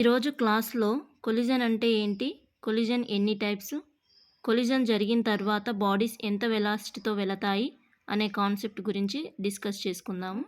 ఈరోజు క్లాస్‌లో కొలిజన్ అంటే ఏంటి? కొలిజన్ ఎన్ని టైప్స్? కొలిజన్ జరిగిన తర్వాత బాడీస్ ఎంత వెలాసిటీతో వెళతాయి? అనే కాన్సెప్ట్ గురించి డిస్కస్ చేసుకుందాము.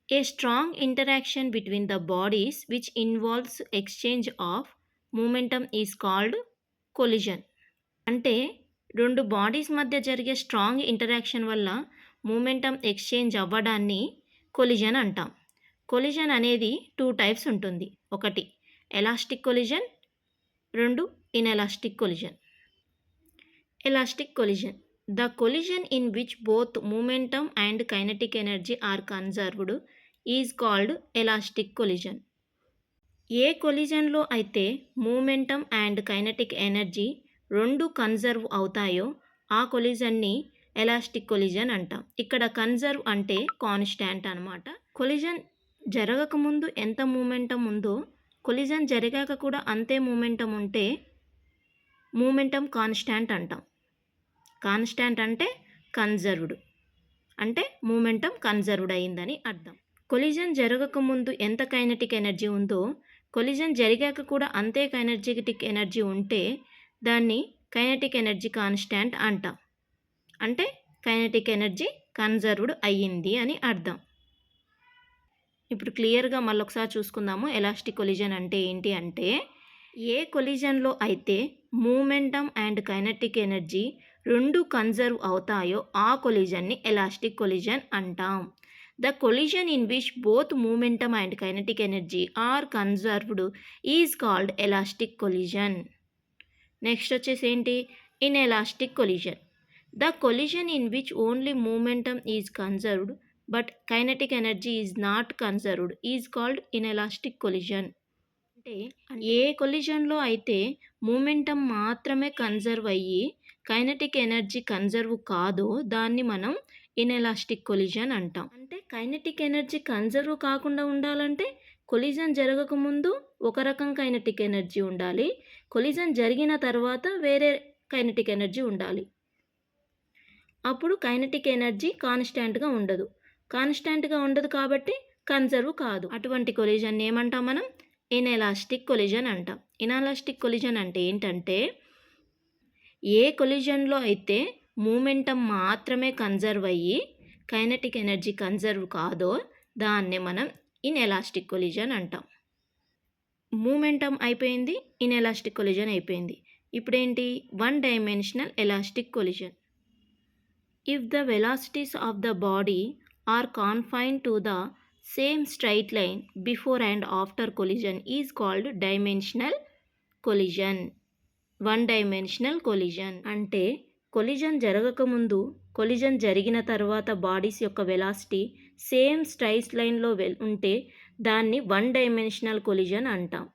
A strong interaction between the bodies which involves exchange of momentum is called collision. అంటే 2 బాడీస్ మధ్య జరిగే స్ట్రాంగ్ ఇంటరాక్షన్ వల్ల మొమెంటమ్ ఎక్స్‌చేంజ్ అవ్వడాన్ని కొలిజన్ అంటాం. కొలిజన్ అనేది 2 టైప్స్ ఉంటుంది. ఒకటి elastic collision, 2 inelastic collision. Elastic collision the collision in which both momentum and kinetic energy are conserved is called elastic collision. ఏ కొలిజన్లో అయితే మొమెంటమ్ అండ్ కైనెటిక్ ఎనర్జీ రెండు కన్జర్వ్ అవుతాయో ఆ కొలిజన్ని ఎలాస్టిక్ కొలిజన్ అంటాం. ఇక్కడ కన్జర్వ్ అంటే కాన్స్టాంట్ అనమాట. కొలిజన్ జరగకముందు ఎంత మూమెంటం ఉందో కొలిజన్ జరిగాక కూడా అంతే మూమెంటం ఉంటే మూమెంటం కాన్స్టాంట్ అంటాం. కాన్స్టాంట్ అంటే కన్జర్వ్డ్, అంటే మూమెంటం కన్జర్వ్డ్ అయిందని అర్థం. కొలిజన్ జరగకముందు ఎంత కైనెటిక్ ఎనర్జీ ఉందో కొలిజన్ జరిగాక కూడా అంతే కైనెటిక్ ఎనర్జీ ఉంటే దాన్ని కైనెటిక్ ఎనర్జీ కాన్స్టాంట్ అంటాం. అంటే కైనెటిక్ ఎనర్జీ కన్జర్వ్డ్ అయ్యింది అని అర్థం. ఇప్పుడు క్లియర్గా మళ్ళొకసారి చూసుకుందాము. ఎలాస్టిక్ కొలిజన్ అంటే ఏంటి అంటే, ఏ కొలిజన్లో అయితే మూమెంటమ్ అండ్ కైనెటిక్ ఎనర్జీ రెండు కన్జర్వ్ అవుతాయో ఆ కొలిజన్ని ఎలాస్టిక్ కొలిజన్ అంటాం. The collision in which both momentum and kinetic energy are conserved is called elastic collision. Next వచ్చేసి ఏంటి? Inelastic collision the collision in which only momentum is conserved but kinetic energy is not conserved is called inelastic collision. అంటే ఏ కొలిజన్లో అయితే momentum మాత్రమే conserve అయ్యి kinetic energy conserve కాదో దాన్ని మనం ఇన్ఎలాస్టిక్ కొలిజన్ అంటాం. అంటే కైనెటిక్ ఎనర్జీ కన్జర్వ్ కాకుండా ఉండాలంటే కొలిజన్ జరగకముందు ఒక రకం కైనెటిక్ ఎనర్జీ ఉండాలి, కొలిజన్ జరిగిన తర్వాత వేరే కైనెటిక్ ఎనర్జీ ఉండాలి. అప్పుడు కైనెటిక్ ఎనర్జీ కాన్స్టాంట్గా ఉండదు. కాన్స్టాంట్గా ఉండదు కాబట్టి కన్జర్వ్ కాదు. అటువంటి కొలిజన్ ఏమంటాం మనం? ఇన్ఎలాస్టిక్ కొలిజన్ అంటాం. ఇన్ఎలాస్టిక్ కొలిజన్ అంటే ఏంటంటే, ఏ కొలిజన్లో అయితే మూమెంటమ్ మాత్రమే కన్జర్వ్ అయ్యి కైనెటిక్ ఎనర్జీ కన్జర్వ్ కాదో దాన్నే మనం ఇన్ఎలాస్టిక్ కొలిజన్ అంటాం. మూమెంటమ్ అయిపోయింది, ఇన్ఎలాస్టిక్ కొలిజన్ అయిపోయింది. ఇప్పుడేంటి? One dimensional elastic collision. If the velocities of the body are confined to the same straight line before and after collision is called dimensional collision. One dimensional collision అంటే collision జరగకముందు collision జరిగిన తర్వాత bodies యొక్క velocity same straight లైన్లో ఉంటే దాన్ని one dimensional collision అంటాం.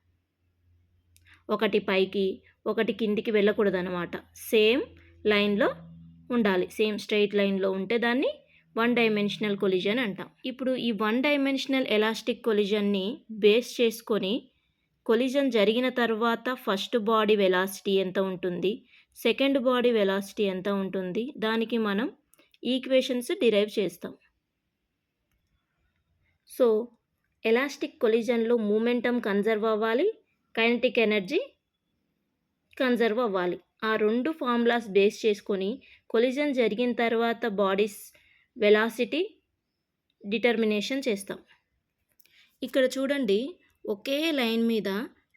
ఒకటి పైకి ఒకటి కిందికి వెళ్ళకూడదు అనమాట. సేమ్ లైన్లో ఉండాలి. సేమ్ స్ట్రైట్ లైన్లో ఉంటే దాన్ని వన్ డైమెన్షనల్ కొలిజన్ అంటాం. ఇప్పుడు ఈ వన్ డైమెన్షనల్ ఎలాస్టిక్ కొలిజన్ని బేస్ చేసుకొని కొలిజన్ జరిగిన తర్వాత ఫస్ట్ బాడీ వెలాసిటీ ఎంత ఉంటుంది, సెకండ్ బాడీ వెలాసిటీ ఎంత ఉంటుంది, దానికి మనం ఈక్వేషన్స్ డిరైవ్ చేస్తాం. సో ఎలాస్టిక్ కొలిజన్లో మూమెంటమ్ కన్జర్వ్ అవ్వాలి, కైనెటిక్ ఎనర్జీ కన్జర్వ్ అవ్వాలి. ఆ రెండు ఫార్ములాస్ బేస్ చేసుకొని కొలిజన్ జరిగిన తర్వాత బాడీస్ వెలాసిటీ డిటర్మినేషన్ చేస్తాం. ఇక్కడ చూడండి, ఒకే లైన్ మీద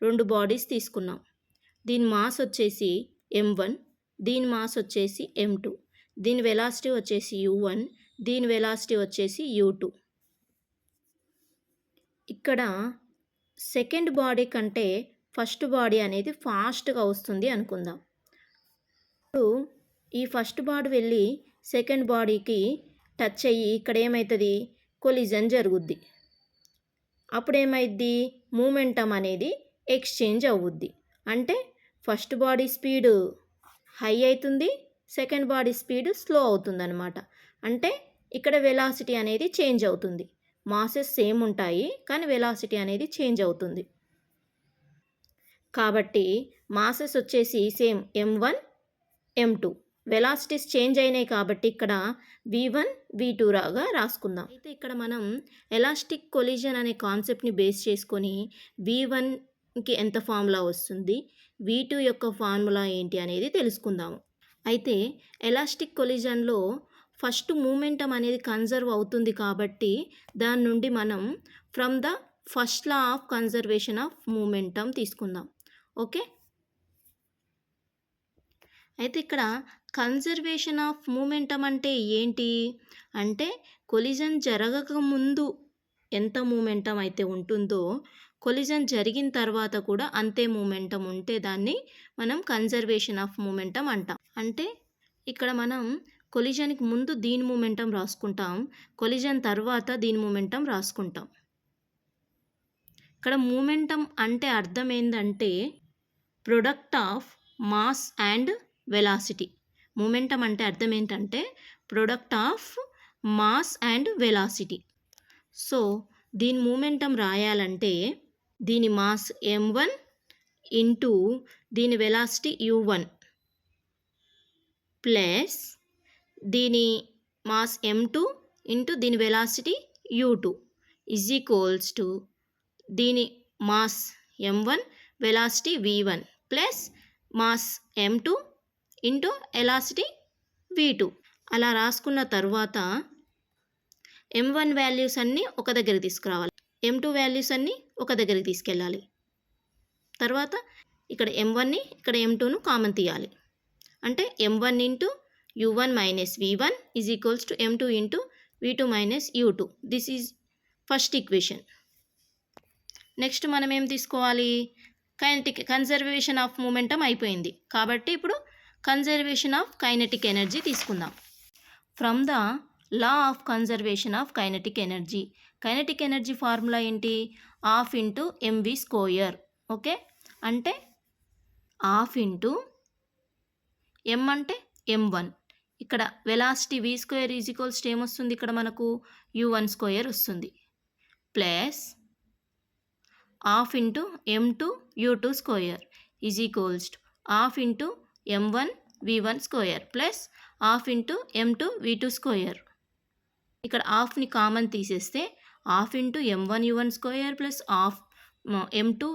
రెండు బాడీస్ తీసుకున్నాం. దీని మాస్ వచ్చేసి m1, దీని మాస్ వచ్చేసి m2, దీని వెలాసిటీ వచ్చేసి u1, దీని వెలాసిటీ వచ్చేసి u2. ఇక్కడ సెకండ్ బాడీ కంటే ఫస్ట్ బాడీ అనేది ఫాస్ట్గా వస్తుంది అనుకుందాం. ఇప్పుడు ఈ ఫస్ట్ బాడీ వెళ్ళి సెకండ్ బాడీకి టచ్ అయ్యి ఇక్కడ ఏమవుతుంది? కొలిజన్ జరుగుద్ది. అప్పుడు ఏమైద్ది? మూమెంటమ్ అనేది ఎక్స్చేంజ్ అవుద్ది. అంటే ఫస్ట్ బాడీ స్పీడ్ హై అవుతుంది, సెకండ్ బాడీ స్పీడ్ స్లో అవుతుంది అనమాట. అంటే ఇక్కడ వెలాసిటీ అనేది చేంజ్ అవుతుంది. మాసెస్ సేమ్ ఉంటాయి కానీ వెలాసిటీ అనేది చేంజ్ అవుతుంది. కాబట్టి మాసెస్ వచ్చేసి same m1 m2, velocities change అయినాయి కాబట్టి ఇక్కడ v1 v2 రాగా రాసుకుందాం. అయితే ఇక్కడ మనం ఎలాస్టిక్ కొలిజన్ అనే కాన్సెప్ట్ని బేస్ చేసుకొని v1కి ఎంత ఫార్ములా వస్తుంది, v2 యొక్క ఫార్ములా ఏంటి అనేది తెలుసుకుందాము. అయితే ఎలాస్టిక్ కొలిజన్లో ఫస్ట్ మూమెంటం అనేది కన్జర్వ్ అవుతుంది కాబట్టి దాని నుండి మనం from the first law of conservation of momentum తీసుకుందాం. ఓకే, అయితే ఇక్కడ కన్జర్వేషన్ ఆఫ్ మూమెంటం అంటే ఏంటి అంటే కొలిజన్ జరగక ముందు ఎంత మూమెంటం అయితే ఉంటుందో కొలిజన్ జరిగిన తర్వాత కూడా అంతే మూమెంటం ఉంటే దాన్ని మనం కన్జర్వేషన్ ఆఫ్ మూమెంటం అంటాం. అంటే ఇక్కడ మనం కొలిజన్కి ముందు దీని మూమెంటం రాసుకుంటాం, కొలిజన్ తర్వాత దీని మూమెంటం రాసుకుంటాం. ఇక్కడ మూమెంటం అంటే అర్థం ఏంటంటే product of mass and velocity. Momentum అంటే అర్థం ఏంటంటే product of mass and velocity. So దీని మూమెంటం రాయాలంటే దీని మాస్ m1 ఇంటూ దీని వెలాసిటీ u1 ప్లస్ దీని మాస్ m2 ఇంటూ దీని velocity u2 is equals to దీని mass m1 velocity v1 plus mass m2 into velocity v2. అలా రాసుకున్న తర్వాత m1 వాల్యూస్ అన్నీ ఒక దగ్గరికి తీసుకురావాలి, m2 వాల్యూస్ అన్నీ ఒక దగ్గరికి తీసుకెళ్ళాలి. తర్వాత ఇక్కడ m1ని ఇక్కడ m2ను కామన్ తీయాలి. అంటే m1 into u1 minus v1 is equals to m2 into v2 minus u2. This is first equation. Next మనం ఏం తీసుకోవాలి, కైనెటిక్ కన్జర్వేషన్ ఆఫ్ మూమెంటం అయిపోయింది కాబట్టి ఇప్పుడు కన్జర్వేషన్ ఆఫ్ కైనెటిక్ ఎనర్జీ తీసుకుందాం. From the law of conservation of kinetic energy. Kinetic energy formula ఏంటి, half into mv square. Okay, అంటే half into m అంటే m1, ఇక్కడ velocity v square is equals to ఏమొస్తుంది, ఇక్కడ మనకు u1 స్క్వేర్ వస్తుంది, plus half into m2 u2 square is equals to half into m1 v1 square plus half into m2 v2 square. ఇక్కడ హాఫ్ని common తీసేస్తే half into m1 u1 square plus half m2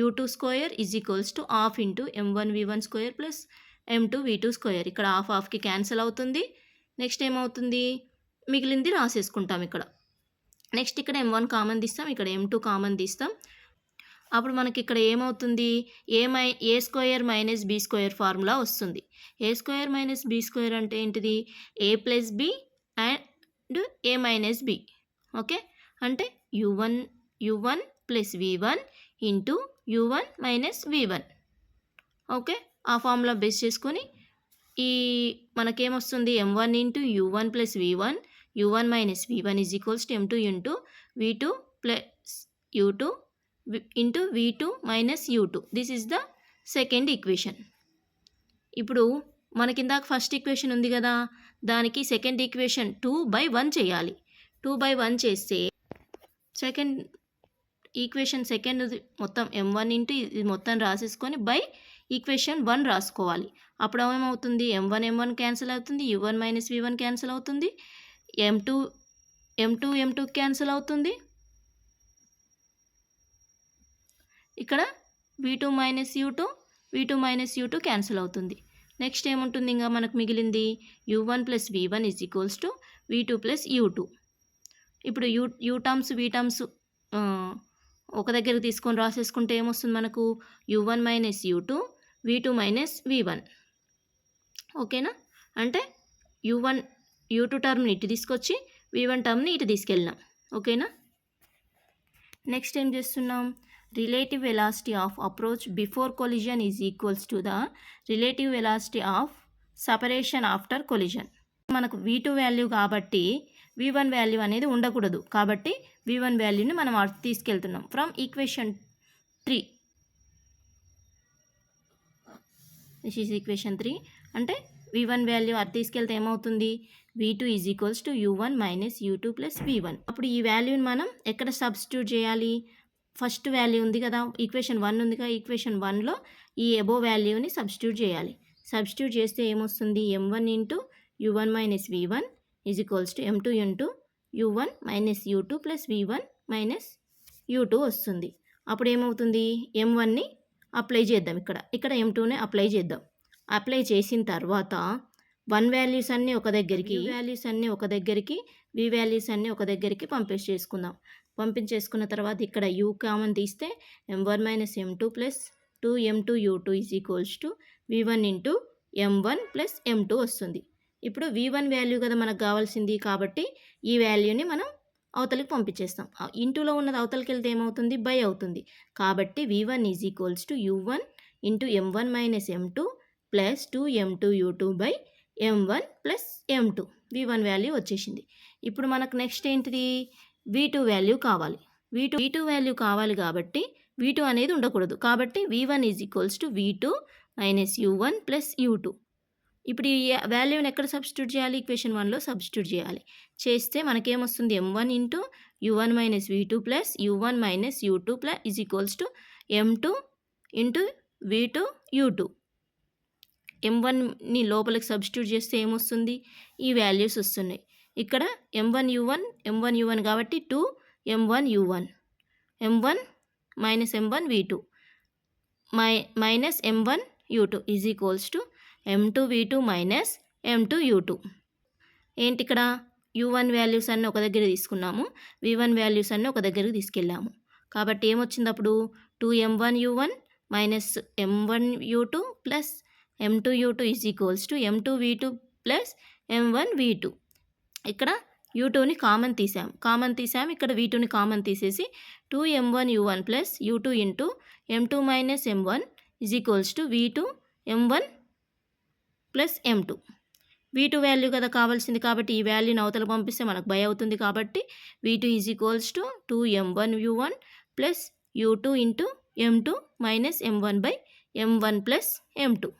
u2 square is equals to half into m1 v1 square plus m2 v2 square. ఇక్కడ హాఫ్కి cancel అవుతుంది. Next ఏమవుతుంది, మిగిలింది రాసేసుకుంటాం ఇక్కడ. Next ఇక్కడ m1 common తీస్తాం, ఇక్కడ m2 కామన్ తీస్తాం. అప్పుడు మనకి ఇక్కడ ఏమవుతుంది, A square minus B square formula వస్తుంది. A square minus B square అంటే ఏంటిది, A plus B and A minus B. Okay, అంటే u1 plus v1 into u1 minus v1. Okay, ఆ ఫార్ములా బేస్ చేసుకొని ఈ మనకేమొస్తుంది m1 into u1 plus v1, u1 minus v1 is equals to m2 into v2 plus u2 into v2 minus u2. This is the second equation. ఇప్పుడు మనకిందాక first equation ఉంది కదా, దానికి second equation 2/1 చేయాలి. 2/1 చేస్తే సెకండ్ ఈక్వేషన్ సెకండ్ మొత్తం m1 into ఇది మొత్తం రాసేసుకొని బై ఈక్వేషన్ 1 రాసుకోవాలి. అప్పుడు ఏమవుతుంది, m1 క్యాన్సిల్ అవుతుంది, u1 మైనస్ v1 క్యాన్సిల్ అవుతుంది, m2 క్యాన్సిల్ అవుతుంది, ఇక్కడ v2 మైనస్ u2 క్యాన్సిల్ అవుతుంది. నెక్స్ట్ ఏముంటుంది, ఇంకా మనకు మిగిలింది u1 plus v1 is equals to v2 plus u2. ఇప్పుడు u టర్మ్స్ v టర్మ్స్ ఒక దగ్గరికి తీసుకొని రాసేసుకుంటే ఏమొస్తుంది మనకు, u1 minus u2 v2 minus v1. ఓకేనా, అంటే u2 టర్మ్ని ఇటు తీసుకొచ్చి v1 టర్మ్ని ఇటు తీసుకెళ్ళినాం. ఓకేనా, నెక్స్ట్ ఏం చేస్తున్నాం, relative velocity of approach before collision is equals to the relative velocity of separation after collision. మనకు v2 వాల్యూ కాబట్టి v1 వాల్యూ అనేది ఉండకూడదు కాబట్టి v1 వాల్యూని మనం తీసుకెళ్తున్నాం from equation 3. This is equation 3. అంటే v1 వాల్యూ అది తీసుకెళ్తే ఏమవుతుంది, v2 is equals to u1 minus u2 plus v1. అప్పుడు ఈ వాల్యూని మనం ఎక్కడ సబ్స్టిట్యూట్ చేయాలి, ఫస్ట్ వాల్యూ ఉంది కదా, ఈక్వేషన్ 1 ఉంది కదా, ఈక్వేషన్ 1లో ఈ అబోవ్ వాల్యూని సబ్స్టిట్యూట్ చేయాలి. సబ్స్టిట్యూట్ చేస్తే ఏమొస్తుంది, m1 into u1 minus v1 is equals to m2 into u1 minus u2 plus v1 minus u2 వస్తుంది. అప్పుడు ఏమవుతుంది, m1ని అప్లై చేద్దాం, ఇక్కడ m2ని అప్లై చేద్దాం. అప్లై చేసిన తర్వాత 1 వాల్యూస్ అన్నీ ఒక దగ్గరికి, వాల్యూస్ అన్నీ ఒక దగ్గరికి, v వాల్యూస్ అన్నీ ఒక దగ్గరికి పంపించేసుకుందాం. పంపించేసుకున్న తర్వాత ఇక్కడ u కామన్ తీస్తే m1 minus m2 plus 2m2 u2 is equals to v1 into m1 plus m2 వస్తుంది. ఇప్పుడు v1 వాల్యూ కదా మనకు కావాల్సింది, కాబట్టి ఈ వాల్యూని మనం అవతలికి పంపించేస్తాం. ఇంటూలో ఉన్నది అవతలికి వెళ్తే ఏమవుతుంది, బై అవుతుంది. కాబట్టి v1 is equals to u1 into m1 minus m2 plus 2m2 u2 by m1 plus m2. v1 value వచ్చేసింది. ఇప్పుడు మనకు నెక్స్ట్ ఏంటిది, v2 వాల్యూ కావాలి. v2 వాల్యూ కావాలి కాబట్టి v2 అనేది ఉండకూడదు. కాబట్టి v1 is equals to v2 minus u1 plus u2. ఇప్పుడు ఈ వాల్యూని ఎక్కడ సబ్స్టిట్యూట్ చేయాలి, ఈక్వేషన్ 1లో సబ్స్టిట్యూట్ చేయాలి. చేస్తే మనకేమొస్తుంది, m1 into u1 minus v2 plus u1 minus u2 plus is equals to m2 into v2 u2. m1ని లోపలికి సబ్స్టిట్యూట్ చేస్తే ఏమొస్తుంది, ఈ వాల్యూస్ వస్తున్నాయి. ఇక్కడ m1 u1 కాబట్టి 2m1 u1, m1 minus m1 v2 minus m1 u2 is equals to m2 v2 minus m2 u2. ఏంటి ఇక్కడ u1 values అన్నీ ఒక దగ్గర తీసుకున్నాము, v1 వాల్యూస్ అన్నీ ఒక దగ్గరికి తీసుకెళ్ళాము. కాబట్టి ఏమొచ్చింది అప్పుడు, 2m1 u1 minus m1 u2 plus m2 u2 is equals to m2 v2 plus m1 v2. ఇక్కడ u2ని కామన్ తీసాము, ఇక్కడ v2ని కామన్ తీసేసి 2m1 u1 plus u2 into m2 minus m1 is equals to v2 m1 plus m2. v2 value కదా కావాల్సింది, కాబట్టి ఈ వాల్యూని అవతల పంపిస్తే మనకు బై అవుతుంది. కాబట్టి v2 is equals to 2m1 u1 plus u2 into m2 minus m1 by m1 plus m2.